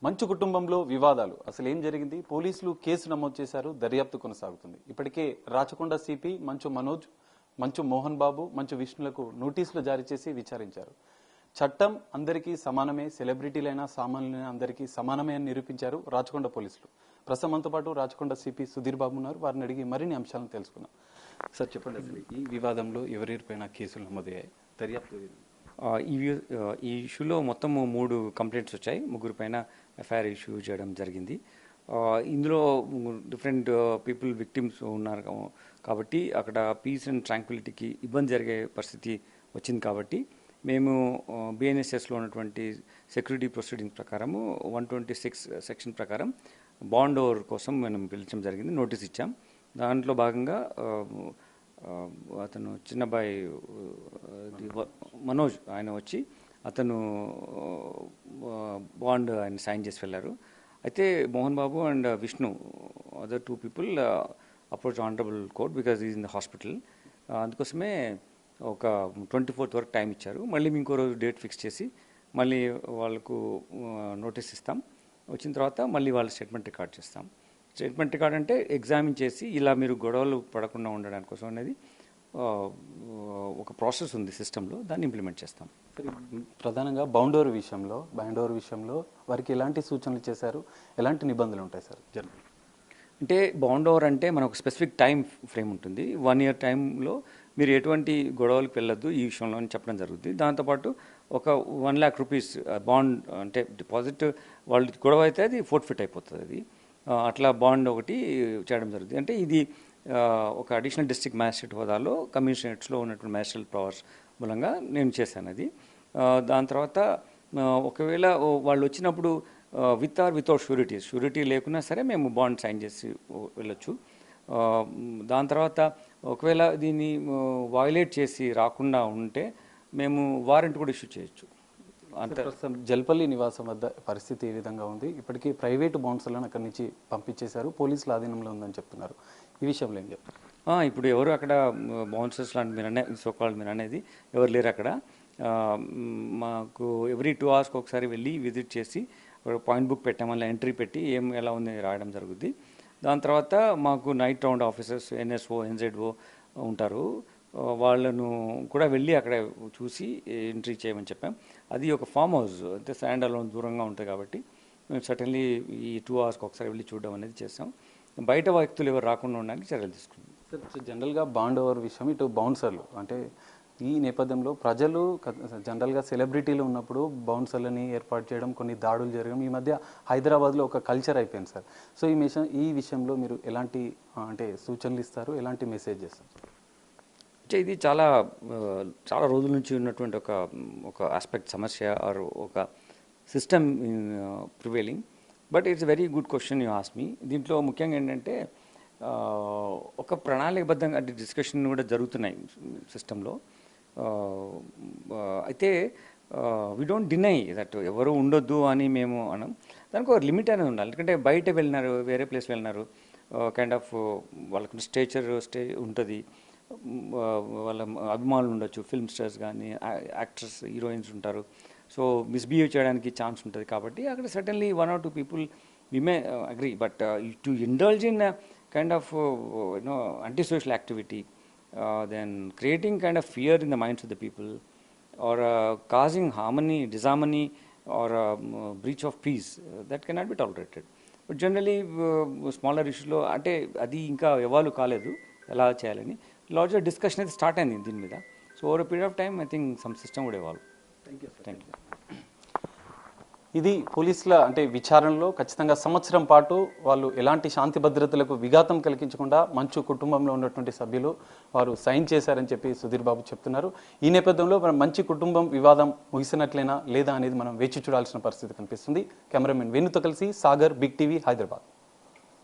మంచు కుటుంబంలో వివాదాలు అసలు ఏం జరిగింది? పోలీసులు కేసు నమోదు చేశారు, దర్యాప్తు కొనసాగుతుంది. ఇప్పటికే రాచకొండ సిపి మంచు మనోజ్, మంచు మోహన్ బాబు, మంచు విష్ణులకు నోటీసులు జారీ చేసి విచారించారు. చట్టం అందరికీ సమానమే, సెలబ్రిటీలైనా సామాన్యులైనా అందరికీ సమానమే అని నిరూపించారు రాచకొండ పోలీసులు. ప్రస్తుతం మనతో పాటు రాచకొండ సిపి సుధీర్ బాబు ఉన్నారు. వారిని అడిగి మరిన్ని అంశాలను తెలుసుకుందాం. సార్ చెప్పండి, అసలు ఈ వివాదంలో ఎవరిపైన కేసులు నమోదయ్యాయి, దర్యాప్తు ఈ ఇష్యూలో మొత్తము 3 కంప్లైంట్స్ వచ్చాయి. 3 పైన ఎఫ్ఐఆర్ ఇష్యూ చేయడం జరిగింది. ఇందులో డిఫరెంట్ పీపుల్ విక్టిమ్స్ ఉన్నారు కాబట్టి అక్కడ పీస్ అండ్ ట్రాంక్విలిటీకి ఇబ్బంది జరిగే పరిస్థితి వచ్చింది. కాబట్టి మేము బిఎన్ఎస్ఎస్లో ఉన్నటువంటి సెక్యూరిటీ ప్రొసీడింగ్స్ ప్రకారము 126 సెక్షన్ ప్రకారం బాండ్ ఓవర్ కోసం మనం పిలిచడం జరిగింది, నోటీస్ ఇచ్చాం. దాంట్లో భాగంగా అతను చిన్నబాయి మనోజ్ ఆయన వచ్చి అతను బాండ్ ఆయన సైన్ చేసి వెళ్ళారు. అయితే Mohan Babu and Vishnu other 2 people approach honourable court because is in the hospital. అందుకోసమే ఒక 24th వరకు టైం ఇచ్చారు. మళ్ళీ ఇంకో రోజు డేట్ ఫిక్స్ చేసి మళ్ళీ వాళ్ళకు నోటీస్ ఇస్తాం. వచ్చిన తర్వాత మళ్ళీ వాళ్ళ స్టేట్మెంట్ రికార్డ్ చేస్తాం. స్టేట్మెంట్ రికార్డ్ అంటే ఎగ్జామిన్ చేసి ఇలా మీరు గొడవలు పడకుండా ఉండడానికి కోసం అనేది ఒక ప్రాసెస్ ఉంది సిస్టంలో, దాన్ని ఇంప్లిమెంట్ చేస్తాం. ప్రధానంగా బాండ్ ఓవర్ విషయంలో వారికి ఎలాంటి సూచనలు చేశారు, ఎలాంటి నిబంధనలు ఉంటాయి సార్ జనరల్? అంటే బాండ్ ఓవర్ అంటే మనకు స్పెసిఫిక్ టైం ఫ్రేమ్ ఉంటుంది. 1 year టైంలో మీరు ఎటువంటి గొడవలకు వెళ్ళొద్దు ఈ విషయంలో అని చెప్పడం జరుగుతుంది. దాంతోపాటు ఒక 1 lakh rupees బాండ్ అంటే డిపాజిట్ వాళ్ళు గొడవ అయితే అది ఫోర్ట్ఫిట్ అయిపోతుంది. అది అట్లా బాండ్ ఒకటి చేయడం జరుగుతుంది. అంటే ఇది ఒక అడిషనల్ డిస్ట్రిక్ట్ మ్యాజిస్ట్రేట్ హోదాలో కమిషనరేట్స్లో ఉన్నటువంటి మ్యాజిస్ట్రేట్ పవర్స్ మూలంగా నేను చేశాను అది. దాని తర్వాత ఒకవేళ వాళ్ళు వచ్చినప్పుడు విత్ ఆర్ వితౌట్ షూరిటీ లేకున్నా సరే మేము బాండ్ సైన్ చేసి వెళ్ళొచ్చు. దాని తర్వాత ఒకవేళ దీన్ని వయలేట్ చేసి రాకుండా ఉంటే మేము వారెంట్ కూడా ఇష్యూ చేయొచ్చు. ప్రస్తుతం జల్పల్లి నివాసం వద్ద పరిస్థితి ఏ విధంగా ఉంది? ఇప్పటికీ ప్రైవేటు బౌన్సర్లను అక్కడి నుంచి పంపించేశారు, పోలీసుల ఆధీనంలో ఉందని చెప్తున్నారు. ఈ విషయంలో ఏం చెప్తారు? ఇప్పుడు ఎవరు అక్కడ బౌన్సర్స్ లాంటి మీరు అనేది ఎవరు లేరు అక్కడ. మాకు ఎవ్రీ 2 hours ఒకసారి వెళ్ళి విజిట్ చేసి పాయింట్ బుక్ పెట్టామని ఎంట్రీ పెట్టి ఎలా ఉంది రాయడం జరుగుద్ది. దాని తర్వాత మాకు నైట్ రౌండ్ ఆఫీసర్స్ ఎన్ఎస్ఓ ఎన్జెడ్ఓ ఉంటారు, వాళ్ళను కూడా వెళ్ళి అక్కడ చూసి ఎంట్రీ చేయమని చెప్పాం. అది ఒక ఫామ్ హౌస్ అంటే శాండ్ అలోన్ దూరంగా ఉంటుంది కాబట్టి మేము సటన్లీ ఈ 2 hours ఒకసారి వెళ్ళి చూడడం అనేది చేస్తాం. బయట వ్యక్తులు ఎవరు రాకుండా ఉండడానికి చర్యలు తీసుకున్నాం. సార్ జనరల్గా బాండ్ ఓవర్ విషయం ఇటు బౌన్సర్లు అంటే ఈ నేపథ్యంలో ప్రజలు జనరల్గా సెలబ్రిటీలు ఉన్నప్పుడు బౌన్సర్లని ఏర్పాటు చేయడం, కొన్ని దాడులు జరగడం ఈ మధ్య హైదరాబాద్లో ఒక కల్చర్ అయిపోయింది సార్. సో ఈ విషయంలో మీరు ఎలాంటి అంటే సూచనలు ఇస్తారు, ఎలాంటి మెసేజ్ చేస్తారు? అంటే ఇది చాలా రోజుల నుంచి ఉన్నటువంటి ఒక ఆస్పెక్ట్ సమస్య ఆర్ ఒక system prevailing. But it's very good question you ask me. దీంట్లో ముఖ్యంగా ఏంటంటే ఒక ప్రణాళికబద్ధంగా అంటే డిస్కషన్ కూడా జరుగుతున్నాయి సిస్టంలో. అయితే వీ డోంట్ డినై దట్ ఎవరు ఉండొద్దు అని మేము అనం. దానికి ఒక లిమిట్ అనేది ఉండాలి. ఎందుకంటే బయట వెళ్ళినారు, వేరే ప్లేస్ వెళ్ళినారు, కైండ్ ఆఫ్ వాళ్ళకి స్టేచర్ ఉంటుంది, వాళ్ళ అభిమానులు ఉండొచ్చు, ఫిల్మ్ స్టార్స్ కానీ యాక్టర్స్ హీరోయిన్స్ ఉంటారు. సో మిస్బిహేవ్ చేయడానికి ఛాన్స్ ఉంటుంది. కాబట్టి అక్కడ suddenly 1 or 2 people we may agree, but to indulge in a kind of antisocial activity, then creating kind of fear in the minds of the people or causing disharmony or breach of peace, that cannot be tolerated. But generally smaller issues లో అంటే అది ఇంకా evolve కాలేదు ఎలా చేయాలని. Larger discussion అయితే start అయింది దీని మీద. So over a period of time I think some system would evolve. Thank you. ఇది పోలీసుల అంటే విచారణలో ఖచ్చితంగా సంవత్సరం పాటు వాళ్ళు ఎలాంటి శాంతి భద్రతలకు విఘాతం కలిగించకుండా మంచు కుటుంబంలో ఉన్నటువంటి సభ్యులు వారు సైన్ చేశారని చెప్పి సుధీర్ బాబు చెప్తున్నారు. ఈ నేపథ్యంలో మనం మంచి కుటుంబం వివాదం ముగిసినట్లేనా లేదా అనేది మనం వేచి చూడాల్సిన పరిస్థితి కనిపిస్తుంది. కెమెరామెన్ వేణుతో కలిసి సాగర్, బిగ్ టీవీ, హైదరాబాద్.